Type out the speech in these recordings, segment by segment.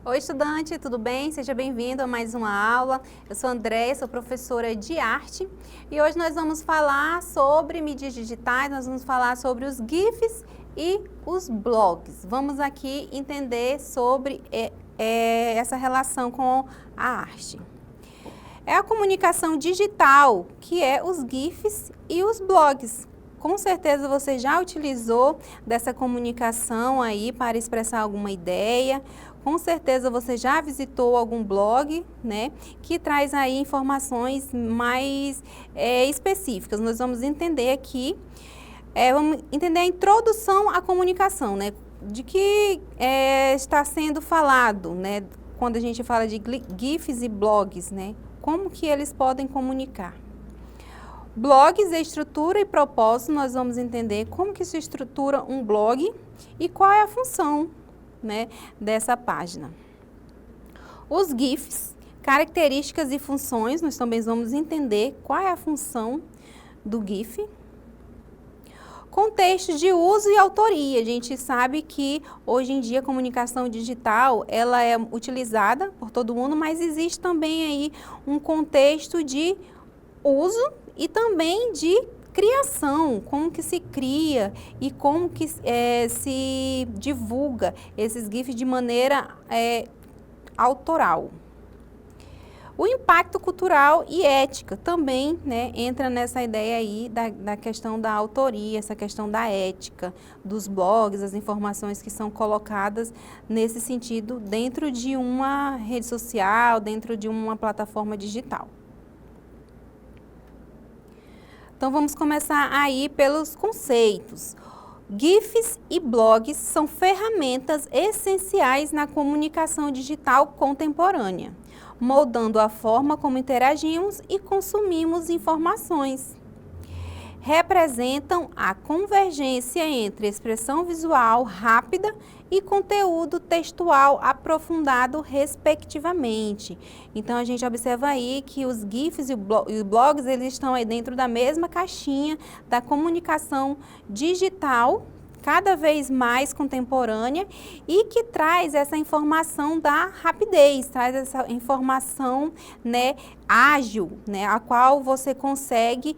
Oi, estudante, tudo bem? Seja bem-vindo a mais uma aula. Eu sou Andréia, sou professora de arte e hoje nós vamos falar sobre mídias digitais, nós vamos falar sobre os GIFs e os blogs. Vamos aqui entender sobre essa relação com a arte. É a comunicação digital, que é os GIFs e os blogs. Com certeza você já utilizou dessa comunicação aí para expressar alguma ideia. Com certeza você já visitou algum blog, né, que traz aí informações mais específicas. Nós vamos entender aqui, vamos entender a introdução à comunicação, né, de que está sendo falado, né, quando a gente fala de GIFs e blogs, né, como que eles podem comunicar. Blogs, estrutura e propósito, nós vamos entender como que se estrutura um blog e qual é a função, né, dessa página. Os GIFs, características e funções, nós também vamos entender qual é a função do GIF. Contexto de uso e autoria. A gente sabe que hoje em dia a comunicação digital ela é utilizada por todo mundo, mas existe também aí um contexto de uso e também de criação, como que se cria e como que se divulga esses GIFs de maneira autoral. O impacto cultural e ética também, né, entra nessa ideia aí da questão da autoria, essa questão da ética dos blogs, as informações que são colocadas nesse sentido dentro de uma rede social, dentro de uma plataforma digital. Então, vamos começar aí pelos conceitos. GIFs e blogs são ferramentas essenciais na comunicação digital contemporânea, moldando a forma como interagimos e consumimos informações. Representam a convergência entre expressão visual rápida e conteúdo textual aprofundado, respectivamente. Então, a gente observa aí que os GIFs e blogs, eles estão aí dentro da mesma caixinha da comunicação digital, cada vez mais contemporânea e que traz essa informação da rapidez, traz essa informação, né, ágil, né, a qual você consegue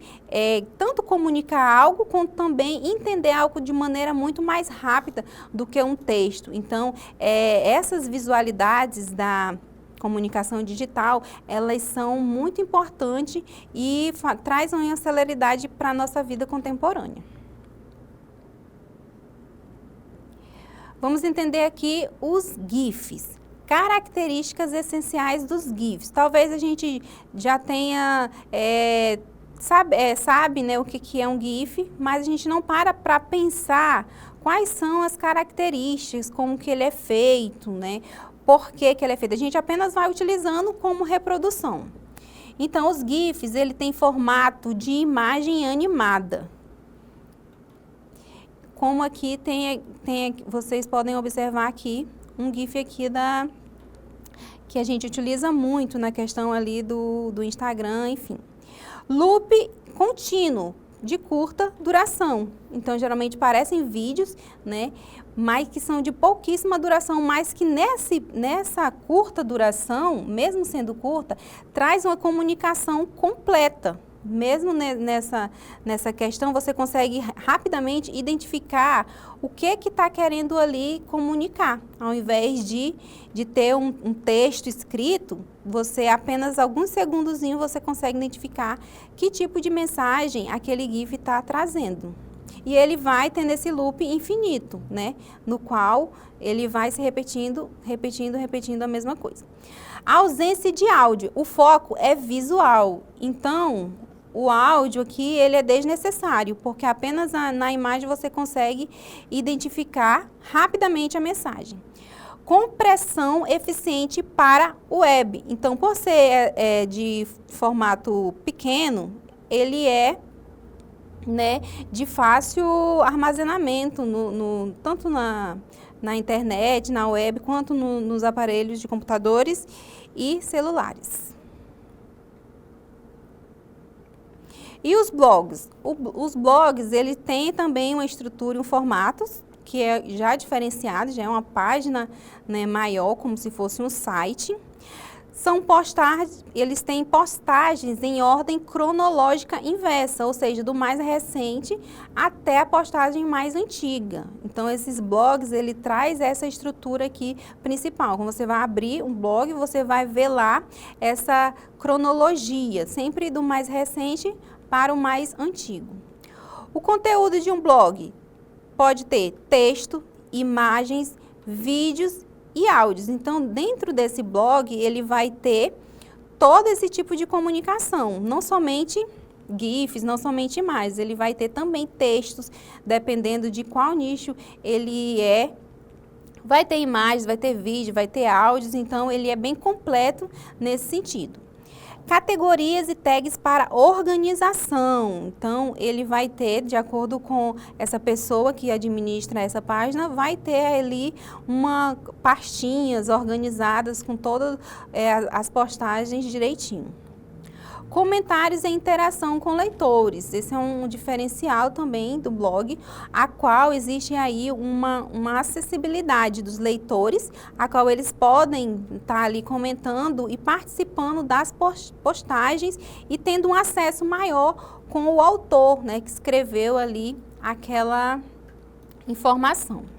tanto comunicar algo, quanto também entender algo de maneira muito mais rápida do que um texto. Então, essas visualidades da comunicação digital, elas são muito importantes e trazem uma celeridade para a nossa vida contemporânea. Vamos entender aqui os GIFs, características essenciais dos GIFs. Talvez a gente já tenha, sabe, né, o que é um GIF, mas a gente não para pensar quais são as características, como que ele é feito, né, por que ele é feito. A gente apenas vai utilizando como reprodução. Então, os GIFs, ele tem formato de imagem animada. Como aqui vocês podem observar aqui, um GIF aqui que a gente utiliza muito na questão ali do Instagram, enfim. Loop contínuo, de curta duração. Então, geralmente parecem vídeos, né, mas que são de pouquíssima duração, mas que nessa curta duração, mesmo sendo curta, traz uma comunicação completa. Mesmo nessa questão, você consegue rapidamente identificar o que está querendo ali comunicar. Ao invés de ter um texto escrito, você apenas alguns segundozinhos você consegue identificar que tipo de mensagem aquele GIF está trazendo. E ele vai tendo esse loop infinito, né? No qual ele vai se repetindo a mesma coisa. A ausência de áudio. O foco é visual. Então, o áudio aqui, ele é desnecessário, porque apenas na imagem você consegue identificar rapidamente a mensagem. Compressão eficiente para o web. Então, por ser de formato pequeno, ele é, né, de fácil armazenamento, tanto na internet, na web, quanto nos aparelhos de computadores e celulares. E os blogs? Os blogs, ele tem também uma estrutura e um formato que é já diferenciado, já é uma página, né, maior, como se fosse um site. São postagens, eles têm postagens em ordem cronológica inversa, ou seja, do mais recente até a postagem mais antiga. Então, esses blogs, ele traz essa estrutura aqui principal. Quando você vai abrir um blog, você vai ver lá essa cronologia, sempre do mais recente para o mais antigo. O conteúdo de um blog pode ter texto, imagens, vídeos e áudios. Então, dentro desse blog, ele vai ter todo esse tipo de comunicação, não somente GIFs, não somente imagens, ele vai ter também textos, dependendo de qual nicho ele é. Vai ter imagens, vai ter vídeo, vai ter áudios, então ele é bem completo nesse sentido. Categorias e tags para organização. Então, ele vai ter, de acordo com essa pessoa que administra essa página, vai ter ali pastinhas organizadas com todas as postagens direitinho. Comentários e interação com leitores. Esse é um diferencial também do blog, a qual existe aí uma acessibilidade dos leitores, a qual eles podem estar ali comentando e participando das postagens e tendo um acesso maior com o autor, né, que escreveu ali aquela informação.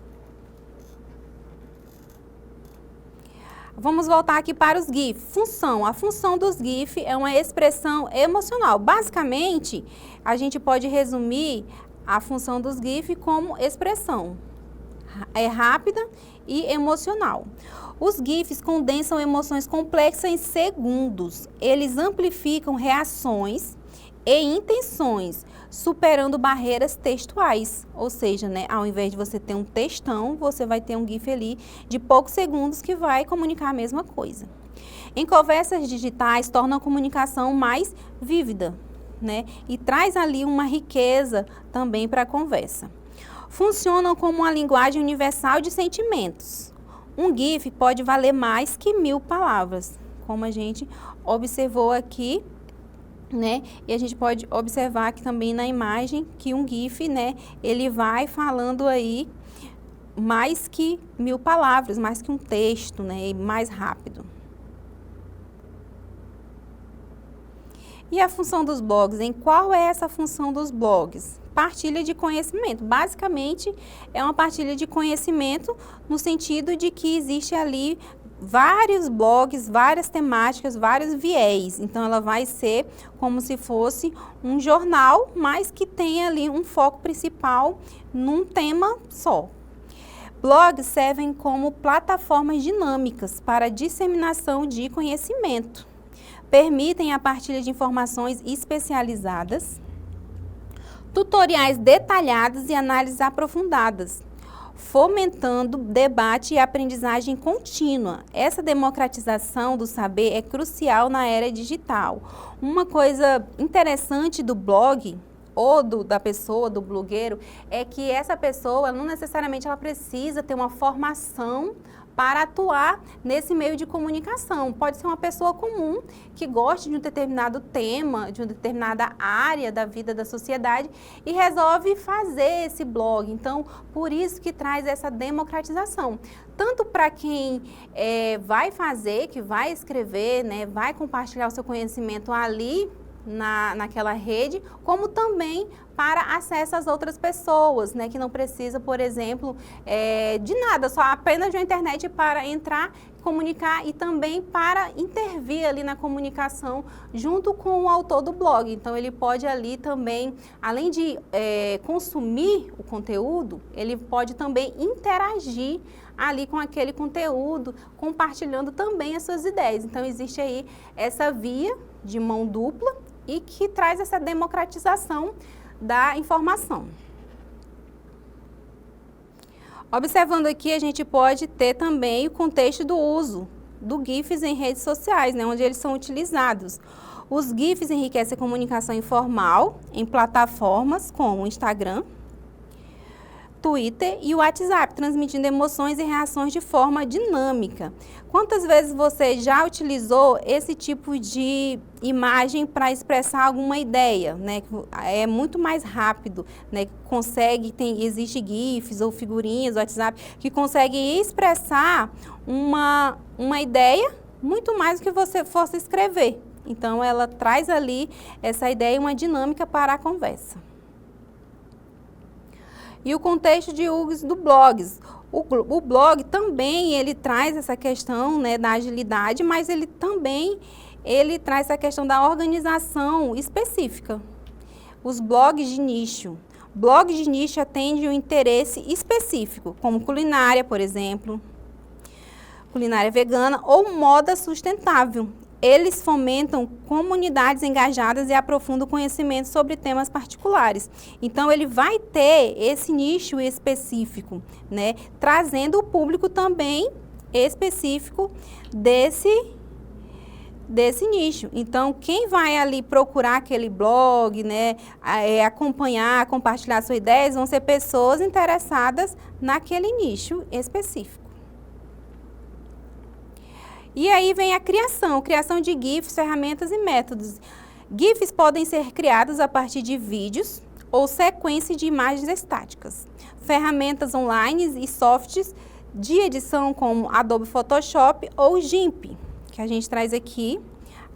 Vamos voltar aqui para os GIFs. Função. A função dos GIFs é uma expressão emocional. Basicamente, a gente pode resumir a função dos GIFs como expressão. É rápida e emocional. Os GIFs condensam emoções complexas em segundos. Eles amplificam reações e intenções, superando barreiras textuais. Ou seja, né, ao invés de você ter um textão, você vai ter um GIF ali de poucos segundos que vai comunicar a mesma coisa. Em conversas digitais, torna a comunicação mais vívida, né, e traz ali uma riqueza também para a conversa. Funcionam como uma linguagem universal de sentimentos. Um GIF pode valer mais que 1000 palavras, como a gente observou aqui, né? E a gente pode observar aqui também na imagem que um GIF, né, ele vai falando aí mais que 1000 palavras, mais que um texto, né, e mais rápido. E a função dos blogs? Em qual é essa função dos blogs? Partilha de conhecimento. Basicamente, é uma partilha de conhecimento no sentido de que existe ali vários blogs, várias temáticas, vários viés. Então, ela vai ser como se fosse um jornal, mas que tem ali um foco principal num tema só. Blogs servem como plataformas dinâmicas para a disseminação de conhecimento. Permitem a partilha de informações especializadas, tutoriais detalhados e análises aprofundadas, fomentando debate e aprendizagem contínua. Essa democratização do saber é crucial na era digital. Uma coisa interessante do blog ou da pessoa, do blogueiro, é que essa pessoa não necessariamente ela precisa ter uma formação para atuar nesse meio de comunicação. Pode ser uma pessoa comum que goste de um determinado tema, de uma determinada área da vida da sociedade e resolve fazer esse blog. Então, por isso que traz essa democratização. Tanto para quem vai fazer, que vai escrever, né, vai compartilhar o seu conhecimento ali naquela rede, como também para acesso às outras pessoas, né, que não precisa, por exemplo, de nada, só apenas de uma internet para entrar, comunicar e também para intervir ali na comunicação junto com o autor do blog. Então, ele pode ali também, além de consumir o conteúdo, ele pode também interagir ali com aquele conteúdo, compartilhando também as suas ideias. Então, existe aí essa via de mão dupla e que traz essa democratização da informação. Observando aqui, a gente pode ter também o contexto do uso do GIFs em redes sociais, né, onde eles são utilizados. Os GIFs enriquecem a comunicação informal em plataformas como o Instagram, Twitter e o WhatsApp, transmitindo emoções e reações de forma dinâmica. Quantas vezes você já utilizou esse tipo de imagem para expressar alguma ideia, né? É muito mais rápido, né? Existe GIFs ou figurinhas do WhatsApp que conseguem expressar uma ideia muito mais do que você fosse escrever. Então, ela traz ali essa ideia e uma dinâmica para a conversa. E o contexto de uso do blogs. O blog também, ele traz essa questão, né, da agilidade, mas ele traz essa questão da organização específica. Os blogs de nicho. Blogs de nicho atendem um interesse específico, como culinária, por exemplo, culinária vegana ou moda sustentável. Eles fomentam comunidades engajadas e aprofundam o conhecimento sobre temas particulares. Então, ele vai ter esse nicho específico, né? Trazendo o público também específico desse nicho. Então, quem vai ali procurar aquele blog, né, acompanhar, compartilhar suas ideias, vão ser pessoas interessadas naquele nicho específico. E aí vem a criação de GIFs, ferramentas e métodos. GIFs podem ser criados a partir de vídeos ou sequência de imagens estáticas. Ferramentas online e softwares de edição como Adobe Photoshop ou GIMP, que a gente traz aqui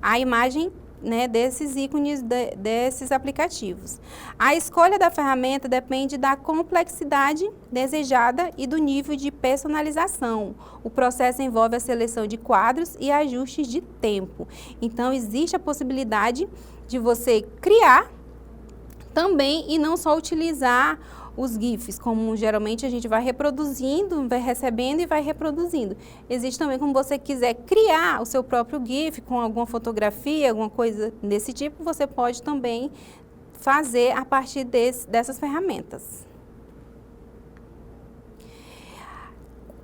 a imagem, né, desses ícones, desses aplicativos. A escolha da ferramenta depende da complexidade desejada e do nível de personalização. O processo envolve a seleção de quadros e ajustes de tempo. Então, existe a possibilidade de você criar também e não só utilizar os GIFs, como geralmente a gente vai reproduzindo, vai recebendo e vai reproduzindo. Existe também como você quiser criar o seu próprio GIF com alguma fotografia, alguma coisa desse tipo, você pode também fazer a partir dessas ferramentas.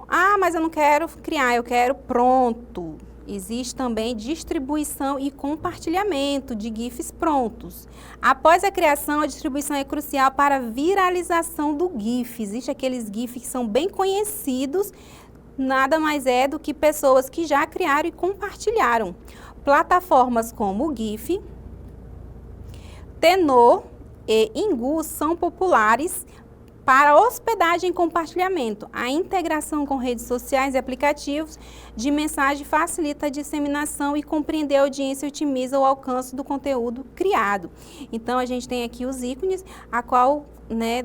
Ah, mas eu não quero criar, eu quero pronto. Existe também distribuição e compartilhamento de GIFs prontos. Após a criação, a distribuição é crucial para a viralização do GIF. Existem aqueles GIFs que são bem conhecidos, nada mais é do que pessoas que já criaram e compartilharam. Plataformas como o GIF, Tenor e Ingu são populares para hospedagem e compartilhamento. A integração com redes sociais e aplicativos de mensagem facilita a disseminação e compreender a audiência e otimiza o alcance do conteúdo criado. Então, a gente tem aqui os ícones, a qual, né,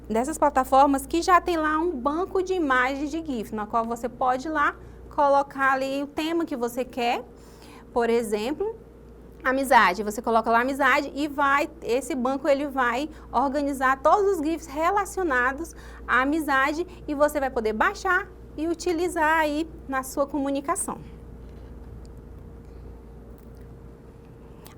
dessas plataformas que já tem lá um banco de imagens de GIF, na qual você pode ir lá colocar ali o tema que você quer, por exemplo, amizade, você coloca lá amizade e esse banco ele vai organizar todos os GIFs relacionados à amizade e você vai poder baixar e utilizar aí na sua comunicação.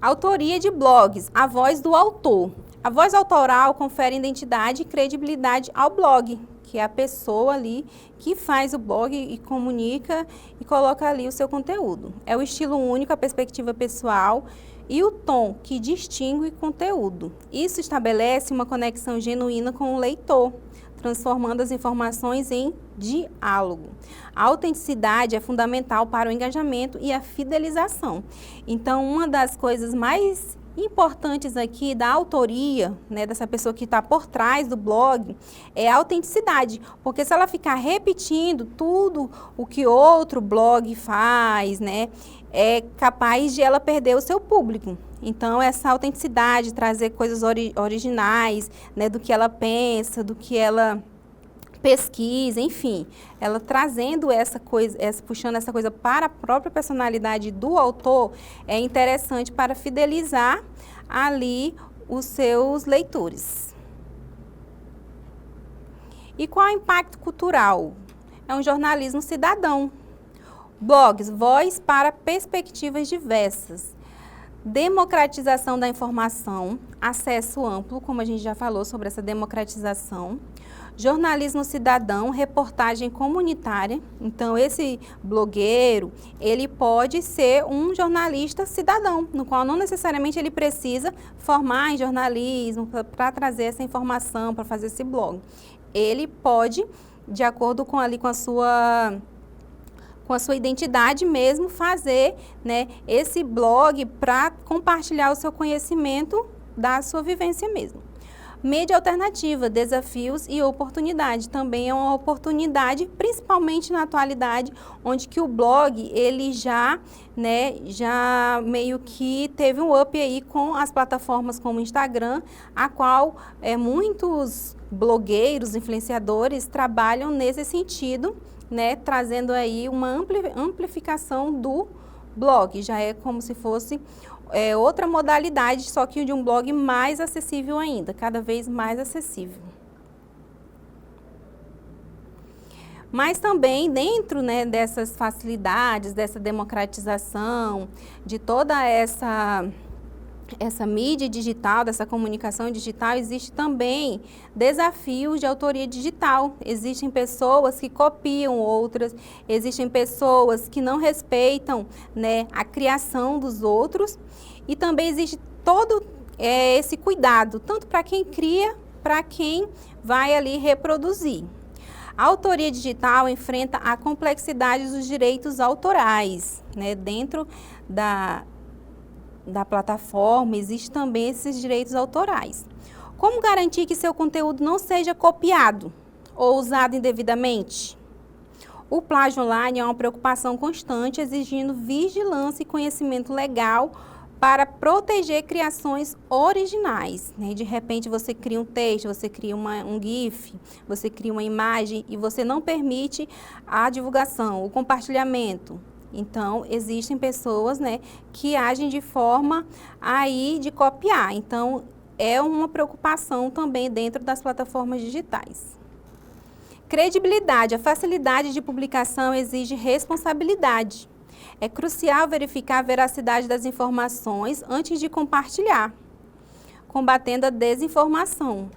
Autoria de blogs, a voz do autor. A voz autoral confere identidade e credibilidade ao blog, que é a pessoa ali que faz o blog e comunica e coloca ali o seu conteúdo. É o estilo único, a perspectiva pessoal e o tom que distingue o conteúdo. Isso estabelece uma conexão genuína com o leitor, transformando as informações em diálogo. A autenticidade é fundamental para o engajamento e a fidelização. Então, uma das coisas mais importantes aqui da autoria, né, dessa pessoa que está por trás do blog, é a autenticidade, porque se ela ficar repetindo tudo o que outro blog faz, né, é capaz de ela perder o seu público. Então, essa autenticidade, trazer coisas originais, né, do que ela pensa, do que ela pesquisa, enfim, ela trazendo essa coisa, puxando essa coisa para a própria personalidade do autor, é interessante para fidelizar ali os seus leitores. E qual é o impacto cultural? É um jornalismo cidadão. Blogs, voz para perspectivas diversas. Democratização da informação, acesso amplo, como a gente já falou sobre essa democratização. jornalismo cidadão, reportagem comunitária. Então, esse blogueiro, ele pode ser um jornalista cidadão, no qual não necessariamente ele precisa formar em jornalismo para trazer essa informação, para fazer esse blog. Ele pode, de acordo com ali com a sua identidade mesmo, fazer, né, esse blog para compartilhar o seu conhecimento da sua vivência mesmo. Mídia alternativa, desafios e oportunidade. Também é uma oportunidade, principalmente na atualidade, onde que o blog, ele já meio que teve um up aí com as plataformas como o Instagram, a qual muitos blogueiros, influenciadores trabalham nesse sentido, né, trazendo aí uma amplificação do blog. Já é como se fosse outra modalidade, só que de um blog mais acessível ainda, cada vez mais acessível. Mas também dentro, né, dessas facilidades, dessa democratização, de toda essa mídia digital, dessa comunicação digital, existe também desafios de autoria digital. Existem pessoas que copiam outras, existem pessoas que não respeitam, né, a criação dos outros, e também existe todo esse cuidado, tanto para quem cria, para quem vai ali reproduzir. A autoria digital enfrenta a complexidade dos direitos autorais, né, dentro da plataforma, existe também esses direitos autorais. Como garantir que seu conteúdo não seja copiado ou usado indevidamente? O plágio online é uma preocupação constante, exigindo vigilância e conhecimento legal para proteger criações originais, né? De repente você cria um texto, você cria um GIF, você cria uma imagem e você não permite a divulgação, o compartilhamento. Então, existem pessoas, né, que agem de forma aí de copiar. Então, é uma preocupação também dentro das plataformas digitais. Credibilidade. A facilidade de publicação exige responsabilidade. É crucial verificar a veracidade das informações antes de compartilhar, combatendo a desinformação.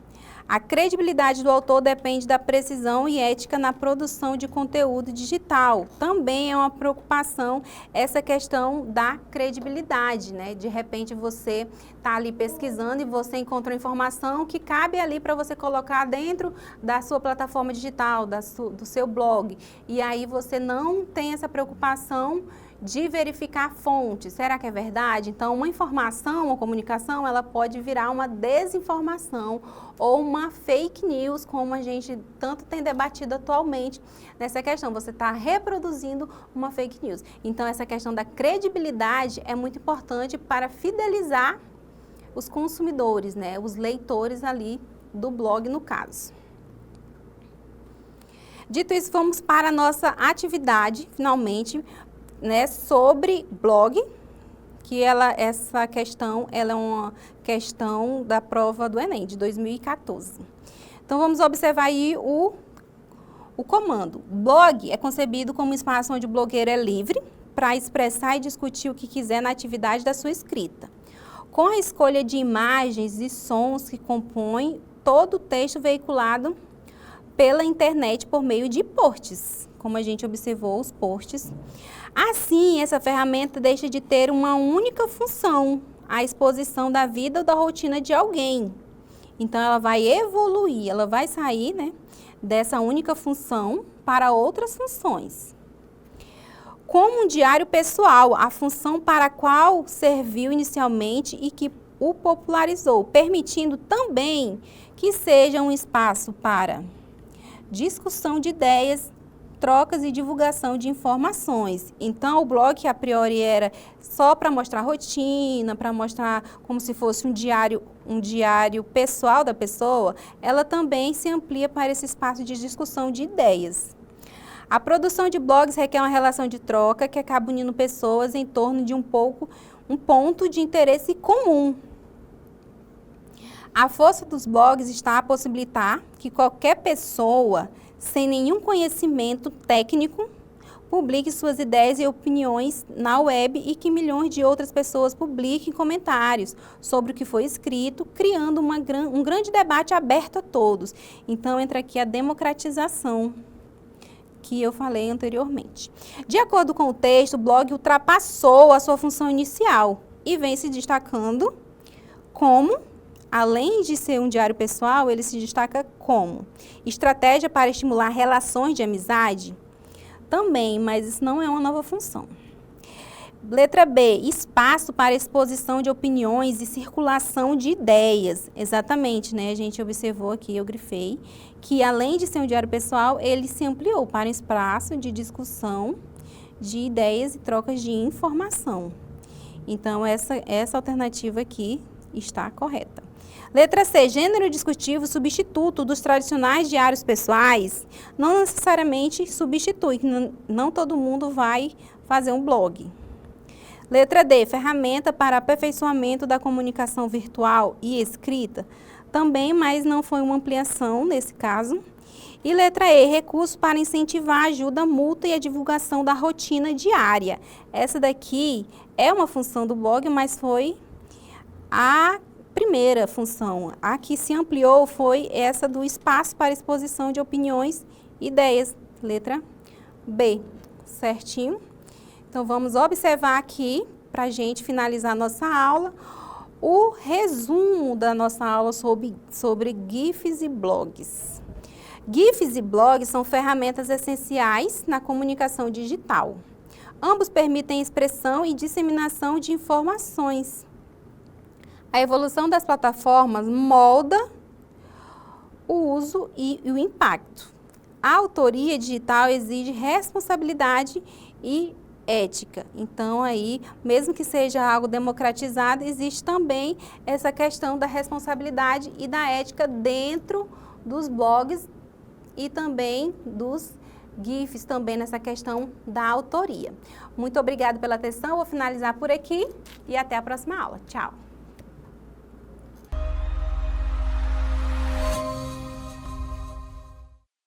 A credibilidade do autor depende da precisão e ética na produção de conteúdo digital. Também é uma preocupação essa questão da credibilidade, né? De repente você está ali pesquisando e você encontra informação que cabe ali para você colocar dentro da sua plataforma digital, do seu blog. E aí você não tem essa preocupação de verificar fontes. Será que é verdade? Então, uma informação, uma comunicação, ela pode virar uma desinformação ou uma fake news, como a gente tanto tem debatido atualmente nessa questão. Você está reproduzindo uma fake news. Então, essa questão da credibilidade é muito importante para fidelizar os consumidores, né? Os leitores ali do blog, no caso. Dito isso, vamos para a nossa atividade, finalmente, né, sobre blog, que essa questão ela é uma questão da prova do Enem, de 2014. Então, vamos observar aí o comando. Blog é concebido como um espaço onde o blogueiro é livre para expressar e discutir o que quiser na atividade da sua escrita, com a escolha de imagens e sons que compõem todo o texto veiculado pela internet por meio de posts, como a gente observou os posts. Assim, essa ferramenta deixa de ter uma única função, a exposição da vida ou da rotina de alguém. Então, ela vai evoluir, ela vai sair, né, dessa única função para outras funções. Como um diário pessoal, a função para a qual serviu inicialmente e que o popularizou, permitindo também que seja um espaço para discussão de ideias, trocas e divulgação de informações. Então, o blog, a priori, era só para mostrar rotina, para mostrar como se fosse um diário pessoal da pessoa, ela também se amplia para esse espaço de discussão de ideias. A produção de blogs requer uma relação de troca que acaba unindo pessoas em torno de um ponto de interesse comum. A força dos blogs está a possibilitar que qualquer pessoa sem nenhum conhecimento técnico publique suas ideias e opiniões na web e que milhões de outras pessoas publiquem comentários sobre o que foi escrito, criando um grande debate aberto a todos. Então, entra aqui a democratização que eu falei anteriormente. De acordo com o texto, o blog ultrapassou a sua função inicial e vem se destacando como, além de ser um diário pessoal, ele se destaca como estratégia para estimular relações de amizade. Também, mas isso não é uma nova função. Letra B, espaço para exposição de opiniões e circulação de ideias. Exatamente, né? A gente observou aqui, eu grifei, que além de ser um diário pessoal, ele se ampliou para espaço de discussão de ideias e trocas de informação. Então, essa alternativa aqui está correta. Letra C, gênero discutivo substituto dos tradicionais diários pessoais, não necessariamente substitui, não todo mundo vai fazer um blog. Letra D, ferramenta para aperfeiçoamento da comunicação virtual e escrita, também, mas não foi uma ampliação nesse caso. E letra E, recurso para incentivar a ajuda mútua e a divulgação da rotina diária. Essa daqui é uma função do blog, mas foi a primeira função. A que se ampliou foi essa do espaço para exposição de opiniões e ideias. Letra B, certinho? Então, vamos observar aqui, para a gente finalizar a nossa aula, o resumo da nossa aula sobre GIFs e blogs. GIFs e blogs são ferramentas essenciais na comunicação digital. Ambos permitem expressão e disseminação de informações. A evolução das plataformas molda o uso e o impacto. A autoria digital exige responsabilidade e ética. Então, aí, mesmo que seja algo democratizado, existe também essa questão da responsabilidade e da ética dentro dos blogs e também dos GIFs, também nessa questão da autoria. Muito obrigada pela atenção, vou finalizar por aqui e até a próxima aula. Tchau!